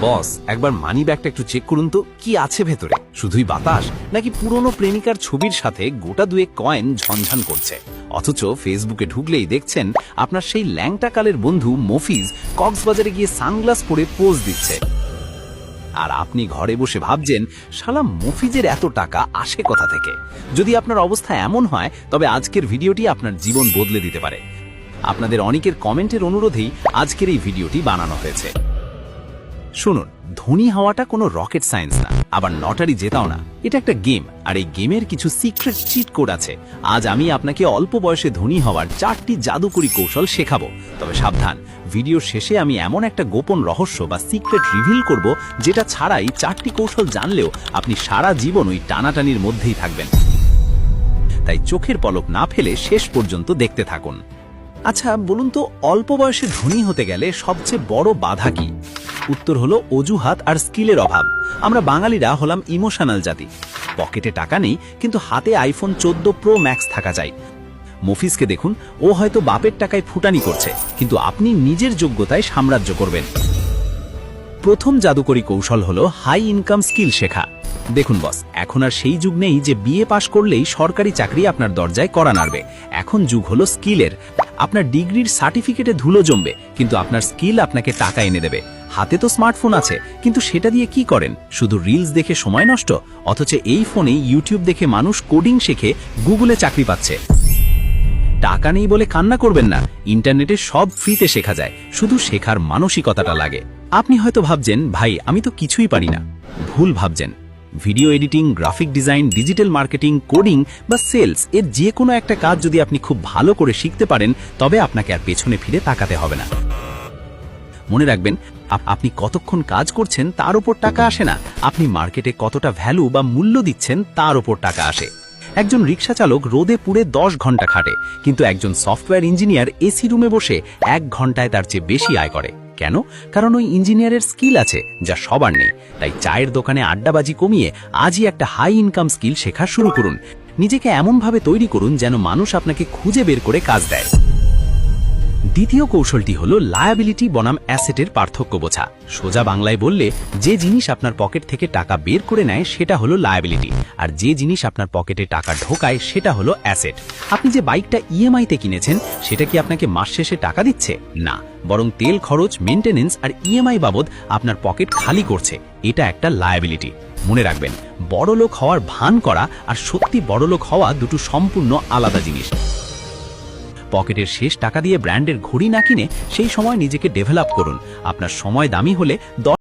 বস, একবার মানি ব্যাগটা একটু চেক করুন তো, কি আছে ভেতরে? শুধুই বাতাস, নাকি পুরনো প্রেমিকার ছবির সাথে গোটা দুয়েক কয়েন ঝনঝন করছে? অথচ ফেসবুকে ঢুকলেই দেখছেন আপনার সেই ল্যাংটা কালের বন্ধু মফিজ কক্সবাজারে গিয়ে সানগ্লাস পরে পোজ দিচ্ছে। আর আপনি ঘরে বসে ভাবছেন, শালা মফিজের এত টাকা আসে কোথা থেকে? যদি আপনার অবস্থা এমন হয়, তবে আজকের ভিডিওটি আপনার জীবন বদলে দিতে পারে। আপনাদের অনেকের কমেন্টের অনুরোধেই আজকের এই ভিডিওটি বানানো হয়েছে। শুনুন, ধনী হওয়াটা কোনো রকেট সায়েন্স না, আবার লটারি জেতাও না। এটা একটা গেম, আর এই গেমের কিছু সিক্রেট চিট কোড আছে। আজ আমি আপনাকে অল্প বয়সে ধনী হওয়ার 4টি জাদুকরি কৌশল শেখাবো। তবে সাবধান, ভিডিওর শেষে আমি এমন একটা গোপন রহস্য বা সিক্রেট রিভিল করব, যেটা ছাড়াই 4টি কৌশল জানলেও আপনি সারা জীবন ওই টানাটানির মধ্যেই থাকবেন। তাই চোখের পলক না ফেলে শেষ পর্যন্ত দেখতে থাকুন। আচ্ছা বলুন তো, অল্প বয়সে ধনী হতে গেলে সবচেয়ে বড় বাধা কি? উত্তর হলো অজুহাত আর স্কিলের অভাব। আমরা বাঙালিরা হলাম ইমোশনাল জাতি। পকেটে টাকা নেই, কিন্তু হাতে আইফোন 14 প্রো ম্যাক্স থাকা চাই। মফিজকে দেখুন, ও হয়তো বাপের টাকায় ফুটানি করছে, কিন্তু আপনি নিজের যোগ্যতায় সাম্রাজ্য করবেন। প্রথম জাদুকরি কৌশল হলো হাই ইনকাম স্কিল শেখা। দেখুন বস, এখন আর সেই যুগ নেই যে বিএ পাশ করলেই সরকারি চাকরি আপনার দরজায় কড়া নাড়বে। এখন যুগ হলো স্কিলের। আপনার ডিগ্রির সার্টিফিকেটে ধুলো জমবে, কিন্তু আপনার স্কিল আপনাকে টাকা এনে দেবে। হাতে তো স্মার্টফোন আছে, কিন্তু সেটা দিয়ে কি করেন? শুধু রিলস দেখে সময় নষ্ট। অথচ এই ফোনেই ইউটিউব দেখে মানুষ কোডিং শেখে, গুগলে চাকরি পাচ্ছে। টাকা নেই বলে কান্না করবেন না, ইন্টারনেটে সব ফ্রিতে শেখা যায়, শুধু শেখার মানসিকতাটা লাগে। আপনি হয়তো ভাবছেন, ভাই আমি তো কিছুই পারি না। ভুল ভাবছেন। Video editing, graphic design, digital marketing, coding বা সেলস, এর যে কোনো একটা কাজ যদি আপনি খুব ভালো করে শিখতে পারেন, তবে আপনাকে আর পেছনে ফিরে তাকাতে হবে না। মনে রাখবেন, আপনি কতক্ষণ কাজ করছেন তার উপর টাকা আসে না, আপনি মার্কেটে কতটা ভ্যালু বা মূল্য দিচ্ছেন তার উপর টাকা আসে। একজন রিক্সা চালক রোদে পুড়ে 10 ঘন্টা খাটে, কিন্তু একজন সফটওয়্যার ইঞ্জিনিয়ার এসি রুমে বসে 1 ঘন্টায় তার চেয়ে বেশি আয় করে। কেন? কারণ ওই ইঞ্জিনিয়ারের স্কিল আছে যা সবার নেই। তাই চায়ের দোকানে আড্ডাবাজি কমিয়ে আজই একটা হাই ইনকাম স্কিল শেখা শুরু করুন। নিজেকে এমনভাবে তৈরি করুন যেন মানুষ আপনাকে খুঁজে বের করে কাজ দেয়। দ্বিতীয় কৌশলটি হলো লায়াবিলিটি বনাম অ্যাসেটের পার্থক্য বোঝা। সোজা বাংলায় বললে, যে জিনিস আপনার পকেট থেকে টাকা বের করে নেয় সেটা হলো লায়াবিলিটি, আর যে জিনিস আপনার পকেটে টাকা ঢোকায় সেটা হলো অ্যাসেট। আপনি যে বাইকটা ইএমআইতে কিনেছেন, সেটা কি আপনাকে মাস শেষে টাকা দিচ্ছে? না, বরং তেল খরচ, মেইনটেনেন্স আর ইএমআই বাবদ আপনার পকেট খালি করছে। এটা একটা লায়াবিলিটি। মনে রাখবেন, বড়লোক হওয়ার ভান করা আর সত্যি বড়লোক হওয়া দুটো সম্পূর্ণ আলাদা জিনিস। পকেটের শেষ টাকা দিয়ে ব্র্যান্ডের ঘড়ি না কিনে সেই সময় নিজেকে ডেভেলপ করুন। আপনার সময় দামি হলে